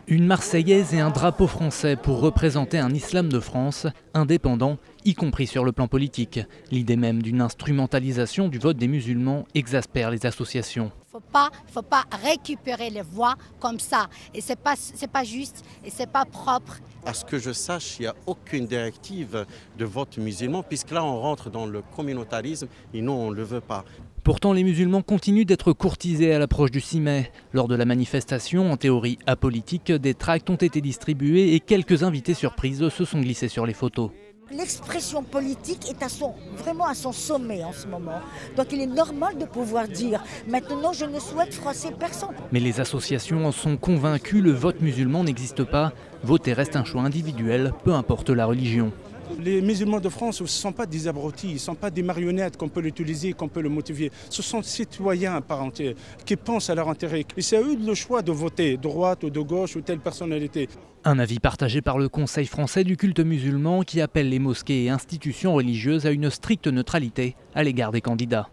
Une Marseillaise et un drapeau français pour représenter un islam de France indépendant, y compris sur le plan politique. L'idée même d'une instrumentalisation du vote des musulmans exaspère les associations. Il ne faut pas récupérer les voix comme ça. Et c'est pas juste et c'est pas propre. À ce que je sache, il n'y a aucune directive de vote musulman, puisque là on rentre dans le communautarisme et nous on ne le veut pas. Pourtant, les musulmans continuent d'être courtisés à l'approche du 6 mai. Lors de la manifestation, en théorie apolitique, des tracts ont été distribués et quelques invités surprises se sont glissés sur les photos. L'expression politique est vraiment à son sommet en ce moment. Donc il est normal de pouvoir dire « maintenant je ne souhaite froisser personne ». Mais les associations en sont convaincues, le vote musulman n'existe pas. Voter reste un choix individuel, peu importe la religion. Les musulmans de France ne sont pas des abrutis, ils ne sont pas des marionnettes qu'on peut l'utiliser, qu'on peut le motiver. Ce sont des citoyens à part entière qui pensent à leur intérêt. Et c'est à eux le choix de voter, droite ou de gauche ou telle personnalité. Un avis partagé par le Conseil français du culte musulman qui appelle les mosquées et institutions religieuses à une stricte neutralité à l'égard des candidats.